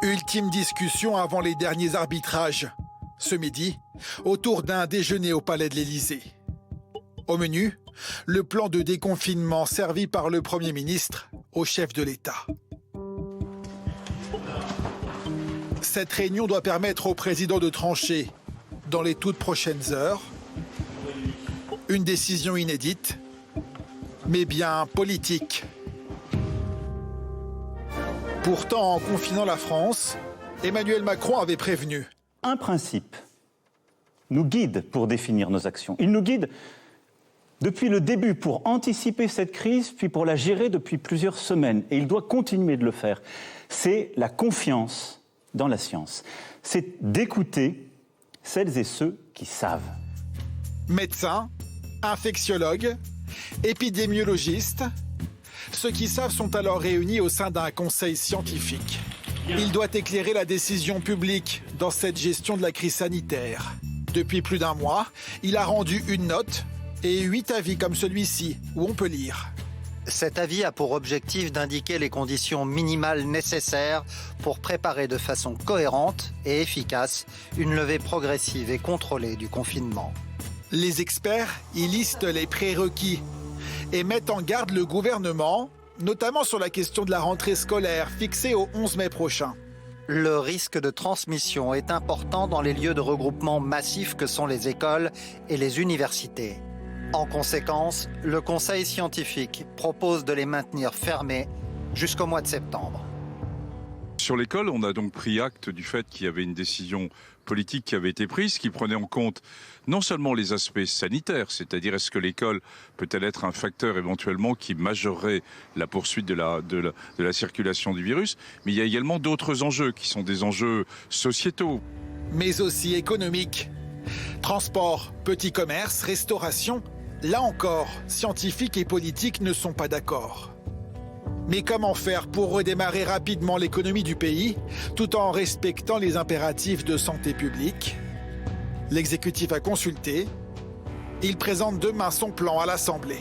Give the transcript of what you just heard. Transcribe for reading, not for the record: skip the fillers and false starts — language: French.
Ultime discussion avant les derniers arbitrages. Ce midi, autour d'un déjeuner au Palais de l'Élysée. Au menu, le plan de déconfinement servi par le Premier ministre au chef de l'État. Cette réunion doit permettre au président de trancher, dans les toutes prochaines heures, une décision inédite, mais bien politique. Pourtant, en confinant la France, Emmanuel Macron avait prévenu. Un principe nous guide pour définir nos actions. Il nous guide depuis le début pour anticiper cette crise, puis pour la gérer depuis plusieurs semaines. Et il doit continuer de le faire. C'est la confiance dans la science. C'est d'écouter celles et ceux qui savent. Médecins, infectiologues, épidémiologistes, ceux qui savent sont alors réunis au sein d'un conseil scientifique. Il doit éclairer la décision publique dans cette gestion de la crise sanitaire. Depuis plus d'un mois, il a rendu une note et 8 avis comme celui-ci, où on peut lire. Cet avis a pour objectif d'indiquer les conditions minimales nécessaires pour préparer de façon cohérente et efficace une levée progressive et contrôlée du confinement. Les experts y listent les prérequis et mettent en garde le gouvernement, notamment sur la question de la rentrée scolaire fixée au 11 mai prochain. Le risque de transmission est important dans les lieux de regroupement massifs que sont les écoles et les universités. En conséquence, le Conseil scientifique propose de les maintenir fermés jusqu'au mois de septembre. Sur l'école, on a donc pris acte du fait qu'il y avait une décision politique qui avait été prise, qui prenait en compte non seulement les aspects sanitaires, c'est-à-dire est-ce que l'école peut-elle être un facteur éventuellement qui majorerait la poursuite de la circulation du virus, mais il y a également d'autres enjeux qui sont des enjeux sociétaux. Mais aussi économiques. Transport, petit commerce, restauration, là encore, scientifiques et politiques ne sont pas d'accord. Mais comment faire pour redémarrer rapidement l'économie du pays, tout en respectant les impératifs de santé publique? L'exécutif a consulté. Il présente demain son plan à l'Assemblée.